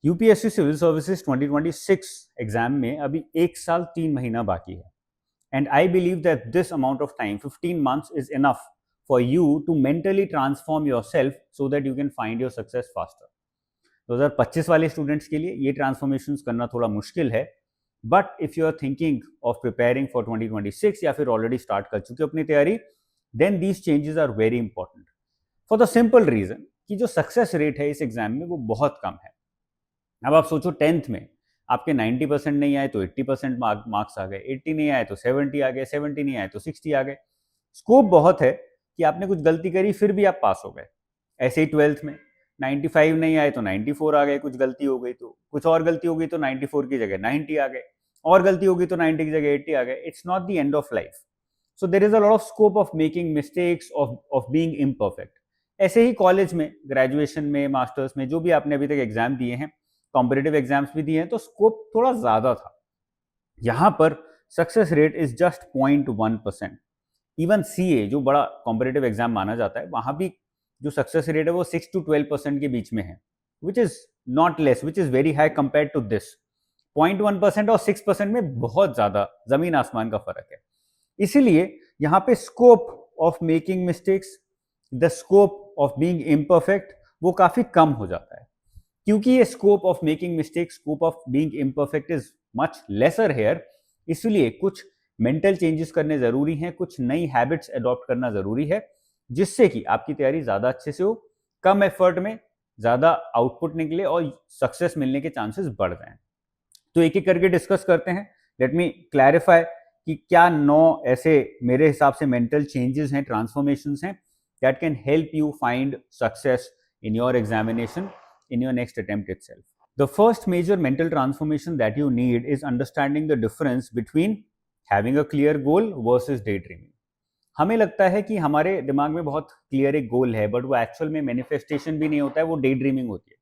UPSC civil services 2026 exam में अभी 1 साल 3 महीना बाकी है and I believe that this amount of time 15 months is enough for you to mentally transform your self so that you can find your success faster. 2025 वाले students के लिए ये ट्रांसफॉर्मेशन करना थोड़ा मुश्किल है, but if you are thinking of preparing for 2026 या फिर ऑलरेडी स्टार्ट कर चुके अपनी तैयारी, then these changes are very important for the simple reason कि जो सक्सेस रेट है इस एग्जाम में वो बहुत कम है। अब आप सोचो 10th में आपके 90% नहीं आए तो 80% मार्क्स आ गए, 80 नहीं आए तो 70 आ गए, 70 नहीं आए तो 60 आ गए। स्कोप बहुत है कि आपने कुछ गलती करी फिर भी आप पास हो गए। ऐसे ही 12th में 95 नहीं आए तो 94 आ गए, कुछ गलती हो गई तो, कुछ और गलती हो गई तो 94 की जगह 90 आ गए, और गलती होगी तो 90 की जगह 80 आ गए। It's not the end of life. So there is a lot of scope of making mistakes, of being imperfect. ऐसे ही कॉलेज में, ग्रेजुएशन में, मास्टर्स में, जो भी आपने अभी तक एग्जाम दिए हैं, कॉम्पिटिटिव एग्जाम्स भी दिए हैं, तो स्कोप थोड़ा ज्यादा था। यहां पर success rate is just 0.1%। Even CA जो बड़ा कॉम्पिटिटिव एग्जाम माना जाता है, वहां भी जो सक्सेस रेट है वो 6 to 12% के बीच में है, which is not less, which is very high compare to this. 0.1% और 6% में बहुत ज्यादा जमीन आसमान का फर्क है। इसीलिए यहाँ पे scope of making mistakes, the scope of being imperfect, वो काफी कम हो जाता है। क्योंकि ये scope of making mistakes, scope of being imperfect is much lesser here, इसलिए कुछ मेंटल चेंजेस करने जरूरी हैं, कुछ नई हैबिट्स अडॉप्ट करना जरूरी है, जिससे कि आपकी तैयारी ज्यादा अच्छे से हो, कम एफर्ट में ज्यादा आउटपुट निकले और सक्सेस मिलने के चांसेस बढ़ जाएं। तो एक एक करके डिस्कस करते हैं। लेट मी क्लैरिफाई कि क्या 9 ऐसे मेरे हिसाब से मेंटल चेंजेस हैं, ट्रांसफॉर्मेशंस हैं that can help you find success in your examination, in your next attempt itself. The first major mental transformation that you need is understanding the difference between having a clear goal versus daydreaming. हमें लगता है कि हमारे दिमाग में बहुत clear एक गोल है, बट वो एक्चुअल में मैनिफेस्टेशन भी नहीं होता है, वो डे ड्रीमिंग होती है।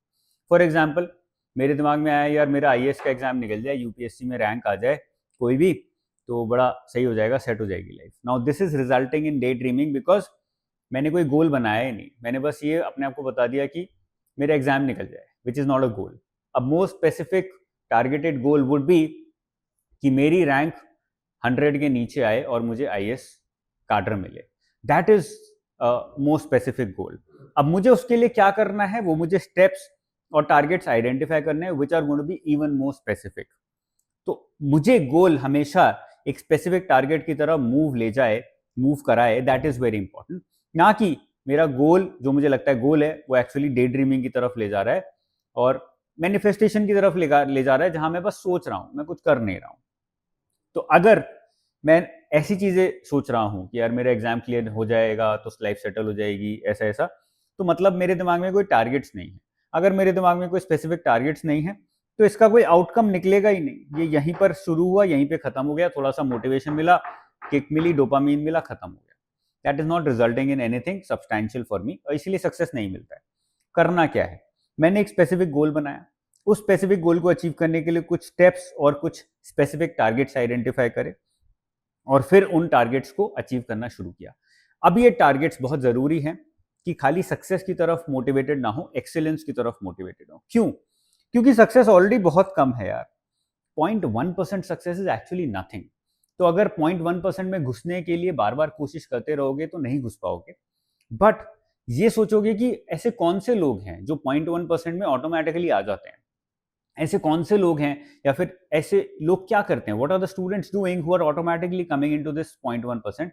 फॉर एग्जाम्पल, मेरे दिमाग में आया यार मेरा आईएएस का एग्जाम निकल जाए, यूपीएससी में रैंक आ जाए कोई भी, तो बड़ा सही हो जाएगा, सेट हो जाएगी life. Now this is resulting in day dreaming because मैंने कोई गोल बनाया ही नहीं, मैंने बस ये अपने आप को बता दिया कि मेरा एग्जाम निकल जाए, विच इज नॉट अ गोल। अब more specific targeted goal would be कि मेरी रैंक 100 के नीचे आए और मुझे आईएएस कार्डर मिले। That is more specific goal. अब मुझे उसके लिए क्या करना है, वो मुझे स्टेप्स और टारगेट्स आइडेंटिफाई करने हैं which are going to be even more specific. तो मुझे गोल हमेशा एक स्पेसिफिक टारगेट की तरह मूव कराए, दैट इज वेरी इंपॉर्टेंट। ना कि मेरा गोल जो मुझे लगता है गोल है वो एक्चुअली डे ड्रीमिंग की तरफ ले जा रहा है और मैनिफेस्टेशन की तरफ ले जा रहा है, जहां मैं बस सोच रहा हूं, मैं कुछ कर नहीं रहा हूं। तो अगर मैं ऐसी चीजें सोच रहा हूं कि यार मेरा एग्जाम क्लियर हो जाएगा तो लाइफ सेटल हो जाएगी, ऐसा ऐसा, तो मतलब मेरे दिमाग में कोई टारगेट्स नहीं है। अगर मेरे दिमाग में कोई स्पेसिफिक टारगेट्स नहीं है तो इसका कोई आउटकम निकलेगा ही नहीं। ये यहीं पर शुरू हुआ, यहीं पे खत्म हो गया, थोड़ा सा मोटिवेशन मिला, किक मिली, डोपामीन मिला, खत्म हो गया। That is not resulting in anything substantial for me, और इसीलिए सक्सेस नहीं मिलता है। करना क्या है, मैंने एक स्पेसिफिक गोल बनाया, उस स्पेसिफिक गोल को अचीव करने के लिए कुछ स्टेप्स और कुछ स्पेसिफिक टारगेट्स आइडेंटिफाई करे और फिर उन टारगेट्स को अचीव करना शुरू किया। अब ये टारगेट्स बहुत जरूरी हैं कि खाली सक्सेस की तरफ मोटिवेटेड ना हो, एक्सीलेंस की तरफ मोटिवेटेड हो। क्यों? क्योंकि सक्सेस ऑलरेडी बहुत कम है यार। 0.1% सक्सेस इज एक्चुअली नथिंग। तो अगर 0.1% में घुसने के लिए बार बार कोशिश करते रहोगे तो नहीं घुस पाओगे। बट ये सोचोगे कि ऐसे कौन से लोग हैं जो 0.1% में ऑटोमेटिकली आ जाते हैं, ऐसे कौन से लोग हैं, या फिर ऐसे लोग क्या करते हैं, what are the students doing who are automatically coming into this 0.1%।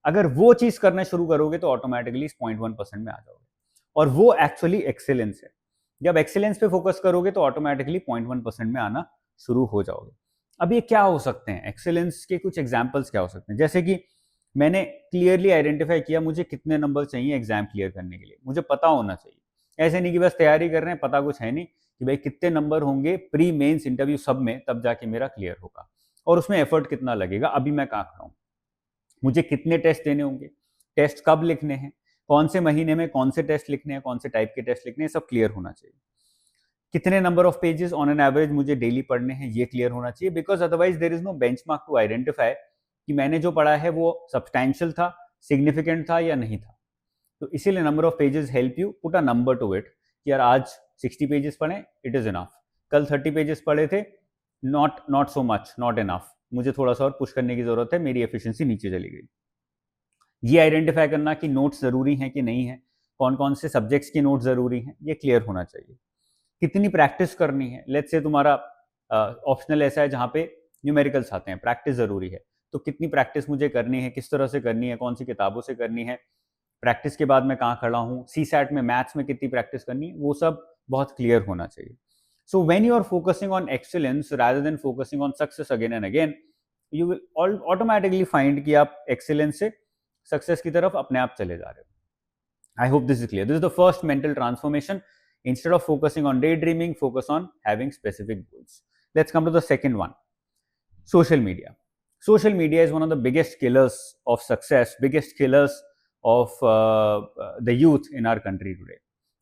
अगर वो चीज करना शुरू करोगे तो ऑटोमेटिकली इस 0.1% में आ जाओगे, और वो एक्चुअली एक्सीलेंस है। जब एक्सीलेंस पे फोकस करोगे तो ऑटोमेटिकली 0.1% में आना शुरू हो जाओगे। अब ये क्या हो सकते हैं, एक्सीलेंस के कुछ एग्जाम्पल्स क्या हो सकते हैं? जैसे कि मैंने क्लियरली आइडेंटिफाई किया मुझे कितने नंबर चाहिए एग्जाम क्लियर करने के लिए, मुझे पता होना चाहिए। ऐसे नहीं कि बस तैयारी कर रहे हैं, पता कुछ है नहीं कि भाई कितने नंबर होंगे प्री मेंस इंटरव्यू सब में, तब जाके मेरा क्लियर होगा, और उसमें एफर्ट कितना लगेगा, अभी मैं कहाँ खड़ा हूँ, मुझे कितने टेस्ट देने होंगे, टेस्ट कब लिखने हैं, कौन से महीने में कौन से टेस्ट लिखने हैं, कौन से टाइप के टेस्ट लिखने हैं, सब क्लियर होना चाहिए। कितने number of pages on an average मुझे डेली पढ़ने हैं, ये क्लियर होना चाहिए, because otherwise there is no benchmark to identify कि मैंने जो पढ़ा है वो सब्सटैंशियल था, सिग्निफिकेंट था या नहीं था। तो इसीलिए number of pages help you put a number two it कि यार आज 60 पेजेस पढ़े, इट इज इनफ। कल 30 पेजेस पढ़े थे, not so much, not enough, मुझे थोड़ा सा और पुश करने की जरूरत है, मेरी एफिशिएंसी नीचे चली गई। ये आइडेंटिफाई करना कि नोट्स जरूरी हैं कि नहीं है, कौन कौन से सब्जेक्ट्स के नोट्स जरूरी हैं, ये क्लियर होना चाहिए। कितनी प्रैक्टिस करनी है, लेट्स से तुम्हारा ऑप्शनल ऐसा है जहाँ पे न्यूमेरिकल्स आते हैं, प्रैक्टिस जरूरी है, तो कितनी प्रैक्टिस मुझे करनी है, किस तरह से करनी है, कौन सी किताबों से करनी है, प्रैक्टिस के बाद मैं कहाँ खड़ा हूँ, सी सैट में मैथ्स में कितनी प्रैक्टिस करनी है, वो सब बहुत क्लियर होना चाहिए। So when you are focusing on excellence rather than focusing on success again and again, you will automatically find कि आप एक्सीलेंस से सक्सेस की तरफ अपने आप चले जा रहे हो। I hope this is clear. This is the first mental transformation. Instead of focusing on daydreaming, focus on having specific goals. Let's come to the second one. Social media. Social media is one of the biggest killers of success, biggest killers of the youth in our country today.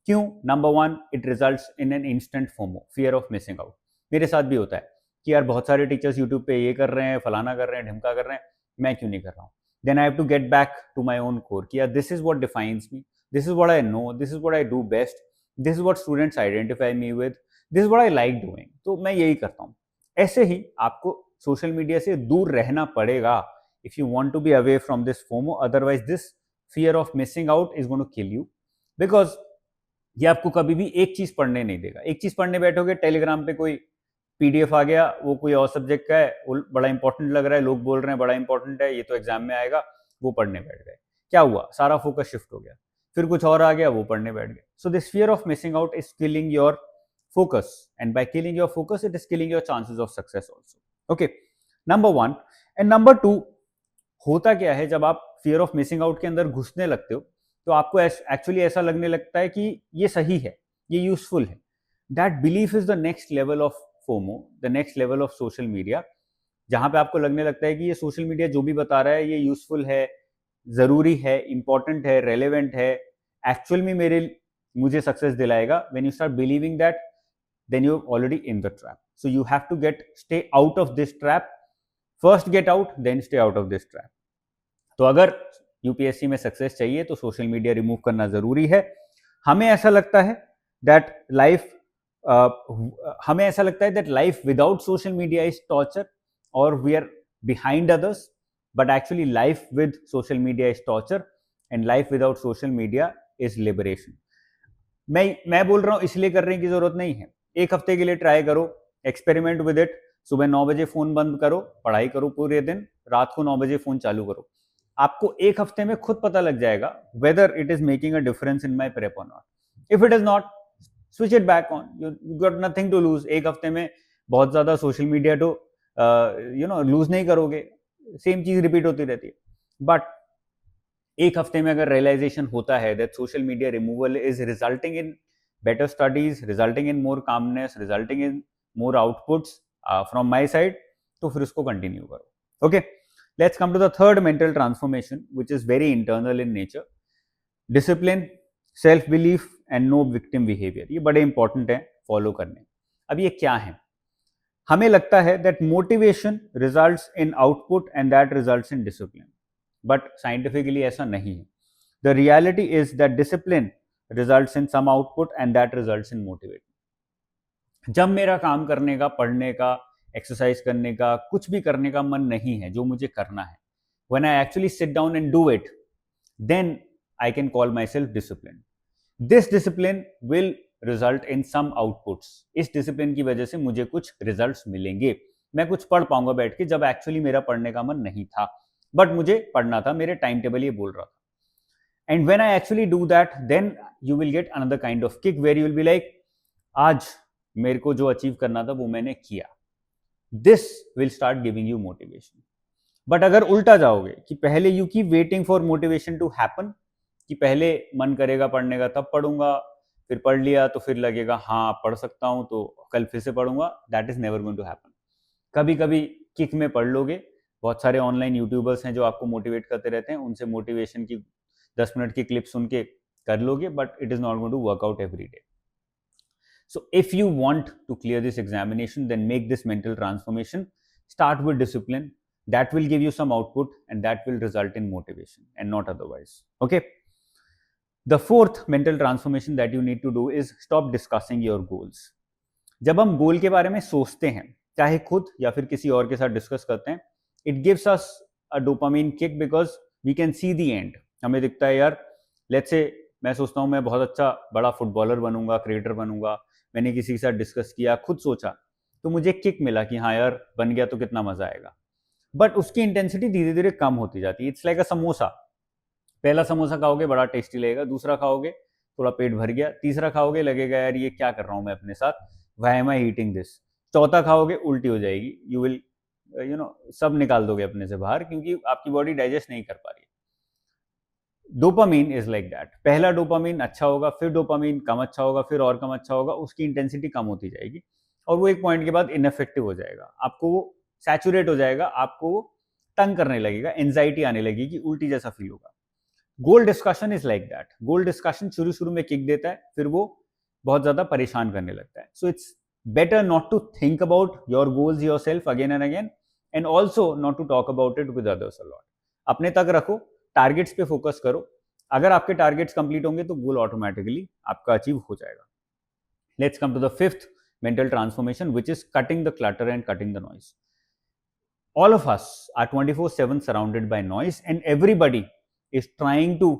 क्यों? Number one, it results in an instant FOMO, fear of missing out. मेरे साथ भी होता है कि यार बहुत सारे टीचर्स यूट्यूब पे ये कर रहे हैं, फलाना कर रहे हैं, ढिमका कर रहे हैं, मैं क्यों नहीं कर रहा हूँ? Then I have to get back to my own core कि यार this is what defines me, this is what I know, this is what I do best, this is what students identify me with, this is what I like doing. तो मैं यही करता हूँ। ऐसे ही आपको social media से दूर रहना पड़ेगा if you want to be away from this FOMO, otherwise this fear of missing out is going to kill you, because ये आपको कभी भी एक चीज पढ़ने नहीं देगा। एक चीज पढ़ने बैठोगे, टेलीग्राम पे कोई पीडीएफ आ गया, वो कोई और सब्जेक्ट का है, वो बड़ा इंपॉर्टेंट लग रहा है, लोग बोल रहे हैं बड़ा इंपॉर्टेंट है, ये तो एग्जाम में आएगा, वो पढ़ने बैठ गए। क्या हुआ? सारा फोकस शिफ्ट हो गया। फिर कुछ और आ गया, वो पढ़ने बैठ गए। So this fear of missing out is killing your focus, and by killing your focus it is killing your chances of success also. Okay, number one. And number two, होता क्या है जब आप फियर ऑफ मिसिंग आउट के अंदर घुसने लगते हो तो आपको एक्चुअली ऐसा लगने लगता है कि ये सही है, ये यूजफुल है। That belief is the next level of FOMO, the next level of social media, जहां पे आपको लगने लगता है कि ये सोशल मीडिया जो भी बता रहा है ये यूजफुल है, जरूरी है, इंपॉर्टेंट है, रेलेवेंट है, एक्चुअल में मुझे सक्सेस दिलाएगा। When you start believing that, then you already in the trap. So you have to stay out of this trap. First get out, then stay out of this trap. तो अगर UPSC में success चाहिए तो social media remove करना जरूरी है। हमें ऐसा लगता है that life without social media is torture और we are behind others, but actually life with social media is torture and life without social media is liberation. मैं बोल रहा हूं इसलिए करने की जरूरत नहीं है। एक हफ्ते के लिए ट्राई करो, एक्सपेरिमेंट विद इट। सुबह 9 बजे फोन बंद करो, पढ़ाई करो पूरे दिन, रात को 9 बजे फोन चालू करो। आपको एक हफ्ते में खुद पता लग जाएगा whether it is making a difference in my prep और not. If it is not, switch it back on, you got nothing to lose. एक हफ्ते में बहुत ज्यादा सोशल मीडिया तो लूज नहीं करोगे, सेम चीज रिपीट होती रहती है। बट एक हफ्ते में अगर रियलाइजेशन होता है that social media removal is resulting in better studies, resulting in more calmness, resulting in more outputs from my side, तो फिर उसको कंटिन्यू करो। Okay, let's come to the third mental transformation, which is very internal in nature. Discipline, self belief and no victim behavior. ये बड़े important है follow करने। अब ये क्या है? हमें लगता है that motivation results in output and that results in discipline, but scientifically ऐसा नहीं है। The reality is that discipline results in some output and that results in motivation. जब मेरा काम करने का, पढ़ने का, एक्सरसाइज करने का, कुछ भी करने का मन नहीं है जो मुझे करना है, when I actually sit down and do it, then I can call myself disciplined. This discipline will result in some outputs. इस डिसिप्लिन की वजह से मुझे कुछ रिजल्ट्स मिलेंगे, मैं कुछ पढ़ पाऊंगा बैठ के, जब एक्चुअली मेरा पढ़ने का मन नहीं था बट मुझे पढ़ना था, मेरे टाइम टेबल ये बोल रहा था। And when I actually do that, then you will get another kind of kick where you will be like, आज मेरे को जो अचीव करना था वो मैंने किया। This will start giving you motivation. But अगर उल्टा जाओगे कि पहले you keep waiting for motivation to happen, कि पहले मन करेगा पढ़ने का तब पढ़ूंगा, फिर पढ़ लिया तो फिर लगेगा हाँ पढ़ सकता हूं तो कल फिर से पढ़ूंगा, that is never going to happen. कभी कभी किक में पढ़ लोगे, बहुत सारे ऑनलाइन यूट्यूबर्स हैं जो आपको मोटिवेट करते रहते हैं, उनसे मोटिवेशन की 10 मिनट की क्लिप सुन के कर लोगे, but it is not going to work out every day. So if you want to clear this examination, then make this mental transformation. Start with discipline. That will give you some output and that will result in motivation and not otherwise. Okay. The fourth mental transformation that you need to do is stop discussing your goals. जब हम गोल के बारे में सोचते हैं, चाहे खुद या फिर किसी और के साथ डिस्कस करते हैं, it gives us a dopamine kick because we can see the end. हमें दिखता है यार, लेट्स से मैं सोचता हूँ मैं बहुत अच्छा बड़ा फुटबॉलर बनूंगा, क्रिकेटर बनूंगा, मैंने किसी के साथ डिस्कस किया, खुद सोचा, तो मुझे किक मिला कि हाँ यार बन गया तो कितना मजा आएगा. बट उसकी इंटेंसिटी धीरे धीरे कम होती जाती है. इट्स लाइक अ समोसा. पहला समोसा खाओगे बड़ा टेस्टी लगेगा, दूसरा खाओगे थोड़ा पेट भर गया, तीसरा खाओगे लगेगा यार ये क्या कर रहा हूँ मैं अपने साथ, why am I eating this, चौथा खाओगे उल्टी हो जाएगी, यू विल सब निकाल दोगे अपने से बाहर क्योंकि आपकी बॉडी डाइजेस्ट नहीं कर पा रही. Dopamine is like that. पहला डोपामीन अच्छा होगा, फिर डोपामीन कम अच्छा होगा, फिर और कम अच्छा होगा, उसकी इंटेंसिटी कम होती जाएगी और वो एक पॉइंट के बाद इनफेक्टिव हो जाएगा, आपको वो सैचुरेट हो जाएगा, आपको वो तंग करने लगेगा, एंजाइटी आने लगेगी, उल्टी जैसा फील होगा. Goal discussion is like that. Goal discussion शुरू शुरू में किक देता है, फिर वो बहुत ज्यादा परेशान करने लगता है. So it's better not to think about your goals your self again and again, and also not to talk about it with others a lot. अपने तक रखो, टारगेट्स पे फोकस करो. अगर आपके टारगेट्स कंप्लीट होंगे तो गोल ऑटोमेटिकली आपका अचीव हो जाएगा. Let's come to the fifth mental transformation, which is cutting the clutter and cutting the noise. All of us are 24/7 surrounded by noise, and everybody is trying to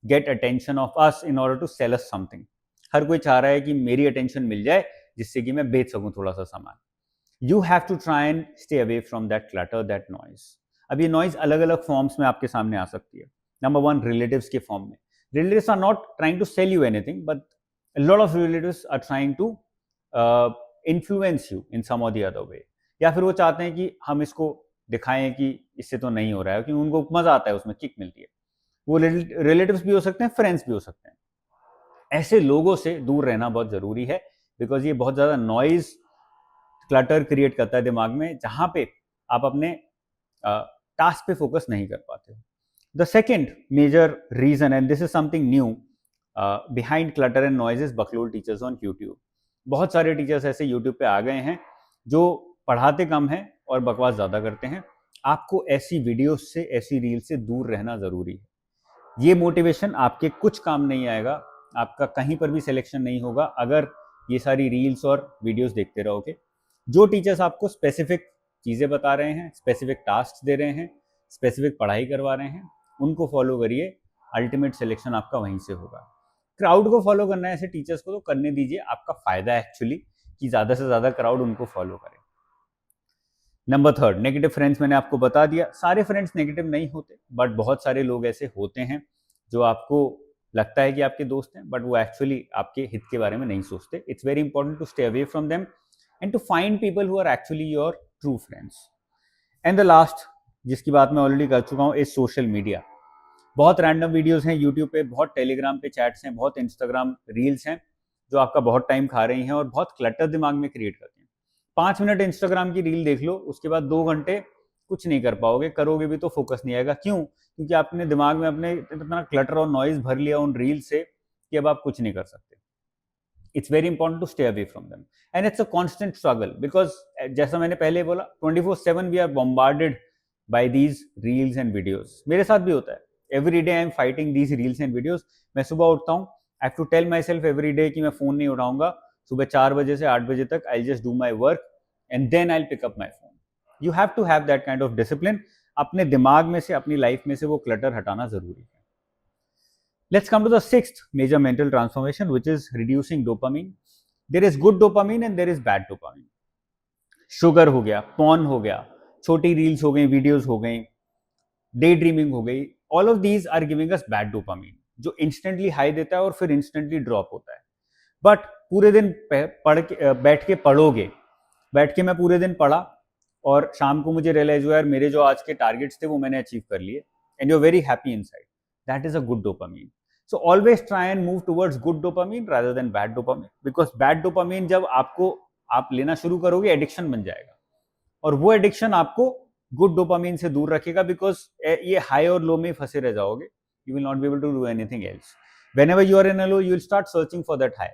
get attention of us in order to sell us something. हर कोई चाह रहा है कि मेरी attention मिल जाए जिससे कि मैं बेच सकूं थोड़ा सा सामान. You have to try and stay away from that clutter, that noise. अब ये noise अलग अलग forms में आपके सामने आ सकती है. Number one, relatives के form में. Relatives are not trying to sell you anything, but a lot of relatives are trying to influence you in some or the other way. या फिर वो चाहते हैं कि हम इसको दिखाएं कि इससे तो नहीं हो रहा है, क्योंकि उनको मजा आता है, उसमें किक मिलती है. वो रिलेटिव्स भी हो सकते हैं, फ्रेंड्स भी हो सकते हैं. ऐसे लोगों से दूर रहना बहुत जरूरी है बिकॉज ये बहुत ज्यादा नॉइज क्लटर क्रिएट करता है दिमाग में, जहां पे आप अपने टास्क पे फोकस नहीं कर पाते हो. The second major reason, and this is something new behind clutter and noise, is बकलोल टीचर्स ऑन यूट्यूब. बहुत सारे टीचर्स ऐसे यूट्यूब पे आ गए हैं जो पढ़ाते कम हैं और बकवास ज़्यादा करते हैं. आपको ऐसी वीडियोस से, ऐसी रील से दूर रहना ज़रूरी है. ये मोटिवेशन आपके कुछ काम नहीं आएगा, आपका कहीं पर भी सिलेक्शन नहीं होगा अगर ये सारी रील्स और वीडियोस देखते रहोगे. जो टीचर्स आपको स्पेसिफिक चीज़ें बता रहे हैं, स्पेसिफिक टास्क दे रहे हैं, स्पेसिफिक पढ़ाई करवा रहे हैं, उनको फॉलो करिए. अल्टीमेट सिलेक्शन आपका वहीं से होगा. क्राउड को फॉलो करना है ऐसे टीचर्स को तो करने दीजिए, आपका फायदा है एक्चुअली कि ज्यादा से ज्यादा क्राउड उनको फॉलो करे. Number third, negative friends. मैंने आपको बता दिया सारे फ्रेंड्स नेगेटिव नहीं होते, बट बहुत सारे लोग ऐसे होते हैं जो आपको लगता है कि आपके दोस्त हैं, बट वो एक्चुअली आपके हित के बारे में नहीं सोचते. It's very important to stay away from them and to find people who are actually your true friends. And the last, जिसकी बात मैं ऑलरेडी कर चुका हूँ, इज सोशल मीडिया. बहुत रैंडम वीडियोस हैं यूट्यूब पे, बहुत टेलीग्राम पे चैट्स हैं, बहुत इंस्टाग्राम रील्स हैं जो आपका बहुत टाइम खा रही हैं और बहुत क्लटर दिमाग में क्रिएट करती हैं. 5 मिनट इंस्टाग्राम की रील देख लो, उसके बाद 2 घंटे कुछ नहीं कर पाओगे, करोगे भी तो फोकस नहीं आएगा. क्यों? क्योंकि आपने दिमाग में अपने इतना क्लटर और नॉइज भर लिया उन रील से कि अब आप कुछ नहीं कर सकते. It's very important to stay away from them and it's a constant struggle because जैसा मैंने पहले बोला 24/7 we are bombarded by these reels and videos. मेरे साथ भी होता है. Every day I am fighting these reels and videos. मैं सुबह उठता हूँ, I have to tell myself every day कि मैं फोन नहीं उठाऊंगा सुबह 4 बजे से 8 बजे तक. I just do my work and then I pick up my phone. You have to have that kind of discipline. अपने दिमाग में से, अपनी लाइफ में से वो क्लटर हटाना जरूरी है. Let's come to the sixth major mental transformation, which is reducing dopamine. There is good dopamine and there is bad dopamine. Sugar हो गया, पॉर्न हो गया, छोटी रील्स हो गई, वीडियोस हो गई, डे ड्रीमिंग हो गई. All of these are giving us bad dopamine, जो इंस्टेंटली हाई देता है और फिर इंस्टेंटली ड्रॉप होता है. बट पूरे दिन बैठ के पढ़ोगे, बैठ के मैं पूरे दिन पढ़ा और शाम को मुझे रियलाइज हुआ यार मेरे जो आज के टारगेट्स थे वो मैंने अचीव कर लिए, and you are very happy inside. That is a good dopamine. So always try and move towards good dopamine rather than bad dopamine, because bad dopamine जब आप लेना शुरू करोगे एडिक्शन बन जाएगा, और वो एडिक्शन आपको गुड डोपामीन से दूर रखेगा, बिकॉज ये हाई और लो में फंसे रह जाओगे. You will not be able to do anything else. whenever you are in a low, you will start searching for that high.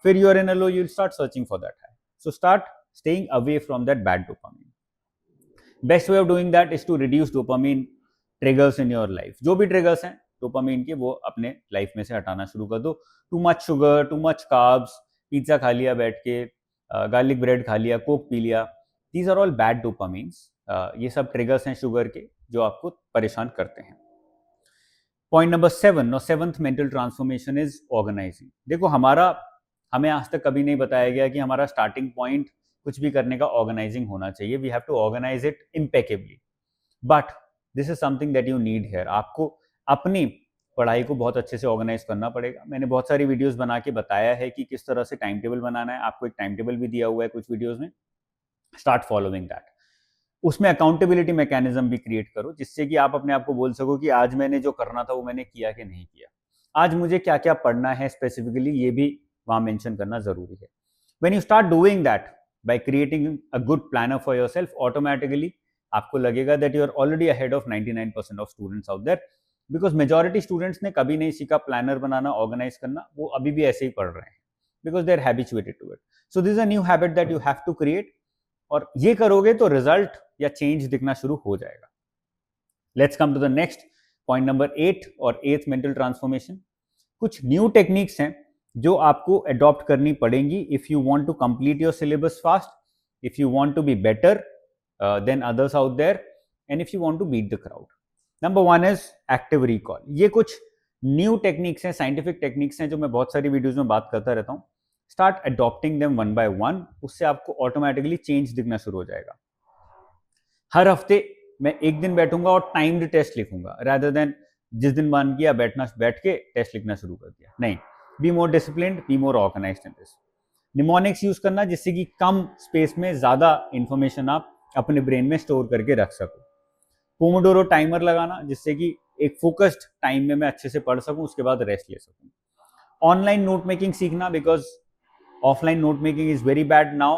फिर you are in a low, you will start searching for that high. So start staying away from that bad dopamine. Best way of doing that is to reduce dopamine triggers in your life. जो भी triggers हैं dopamine के, वो अपने life में से हटाना शुरू कर दो. Too much sugar, too much carbs, pizza खा लिया बैठ के, गार्लिक ब्रेड खा लिया, कोक पी लिया, दीज आर ऑल बैड डोपामीन्स। ये सब ट्रिगर्स हैं शुगर के जो आपको परेशान करते हैं। पॉइंट नंबर 7 और 7th mental transformation is organising. देखो हमें आज तक कभी नहीं बताया गया कि हमारा स्टार्टिंग पॉइंट कुछ भी करने का ऑर्गेनाइजिंग होना चाहिए। We have to organise it impeccably, but this is something that you need here. आपको अपनी पढ़ाई को बहुत अच्छे से ऑर्गेनाइज करना पड़ेगा। मैंने बहुत सारी वीडियोस बना के बताया है कि किस तरह से टाइम टेबल बनाना है। आपको एक टाइम टेबल भी दिया हुआ है कुछ वीडियोस में। Start following that. उसमें अकाउंटेबिलिटी मैकेनिज्म भी क्रिएट करो, जिससे कि आप अपने आप को बोल सको कि आज मैंने जो करना था वो मैंने किया कि नहीं किया। आज मुझे क्या क्या पढ़ना है स्पेसिफिकली, ये भी वहां मेंशन करना जरूरी है। When you start doing that by creating a good planner for yourself, automatically आपको लगेगा that you are already ahead of 99% of students out there, because majority students ने कभी नहीं सीखा प्लानर बनाना, ऑर्गेनाइज करना। वो अभी भी ऐसे ही पढ़ रहे हैं because they are habituated to it. So this is a new habit that you have to create, और ये करोगे तो रिजल्ट या चेंज दिखना शुरू हो जाएगा। Let's come to the next point number 8 और 8th मेंटल ट्रांसफॉर्मेशन। कुछ न्यू टेक्निक्स हैं जो आपको अडॉप्ट करनी पड़ेंगी if you want to complete your syllabus fast, if you want to be better than others out there, and if you want to beat the crowd. Number 1 is active recall. ये कुछ new techniques हैं, scientific techniques हैं जो मैं बहुत सारी videos में बात करता रहता हूँ। Start adopting them one by one, उससे आपको ऑटोमेटिकली चेंज दिखना शुरू हो जाएगा। हर हफ्ते मैं एक दिन बैठूंगा और टाइम्ड टेस्ट लिखूंगा, रादर देन जिस दिन मन किया बैठ के टेस्ट लिखना शुरू कर दिया। नहीं, be more disciplined, be more organised in this. Mnemonics use करना, जिससे कि कम स्पेस में ज्यादा इंफॉर्मेशन आप अपने ब्रेन में स्टोर करके रख सको। पोमोडोरो टाइमर लगाना, जिससे कि एक फोकस्ड टाइम में मैं अच्छे से पढ़ सकूं, उसके बाद रेस्ट ले सकूं। ऑनलाइन नोट मेकिंग सीखना, because offline note making is very bad now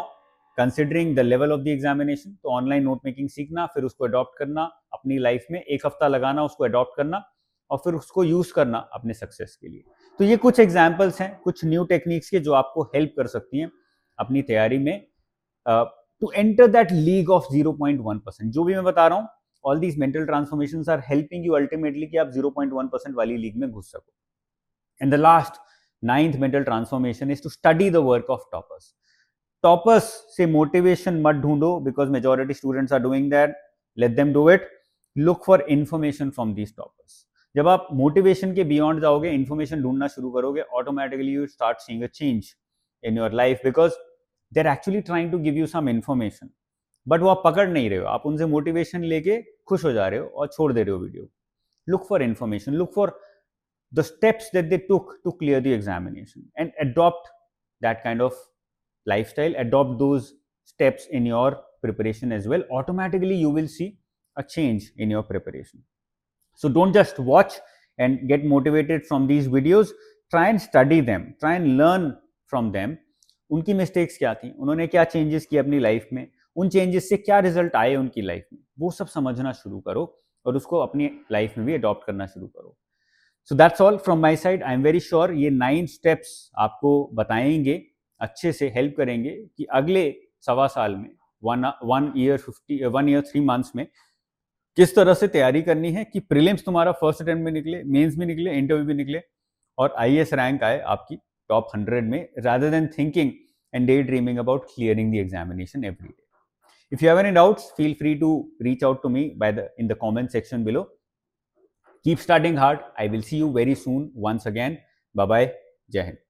considering the level of the examination. तो ऑनलाइन नोट मेकिंग सीखना, फिर उसको अडॉप्ट करना अपनी लाइफ में, एक हफ्ता लगाना उसको अडॉप्ट करना, और फिर उसको यूज करना अपने सक्सेस के लिए। तो ये कुछ एग्जाम्पल्स हैं कुछ न्यू टेक्निक्स के जो आपको हेल्प कर सकती हैं अपनी तैयारी में to enter that league of 0.1%। जो भी मैं बता रहा हूँ, all these mental transformations are helping you ultimately कि आप 0.1% वाली लीग में घुस सको। And the last 9th mental transformation is to study the work of toppers. Toppers से मोटिवेशन मत ढूंढो, because majority students are doing that, let them do it. Look for information from these toppers. जब आप motivation के beyond जाओगे, information ढूंढना शुरू करोगे, automatically you start seeing a change in your life, because they are actually trying to give you some information, but वो आप पकड़ नहीं रहे हो। आप उनसे मोटिवेशन लेके खुश हो जा रहे हो और छोड़ दे रहे हो video. Look for information, look for the steps that they took to clear the examination, and adopt that kind of lifestyle, adopt those steps in your preparation as well. Automatically you will see a change in your preparation. So don't just watch and get motivated from these videos. Try and study them, try and learn from them. उनकी mistakes क्या थी, उन्होंने क्या changes किए अपनी life में, उन changes से क्या रिजल्ट आए उनकी लाइफ में, वो सब समझना शुरू करो और उसको अपनी लाइफ में भी अडॉप्ट करना शुरू करो। So that's all from my side. I am very sure ये 9 स्टेप्स आपको बताएंगे, अच्छे से हेल्प करेंगे कि अगले 1.25 साल में 1 ईयर 3 मंथ्स में किस तरह से तैयारी करनी है कि प्रीलिम्स तुम्हारा फर्स्ट अटेम्प्ट में निकले, मेंस में निकले, इंटरव्यू भी निकले, और आईएएस रैंक आए आपकी टॉप 100 में, rather than thinking and daydreaming about clearing the examination every day. If you have any doubts, feel free to reach out to me in the comment section below. Keep studying hard. I will see you very soon once again. Bye bye. Jai Hind.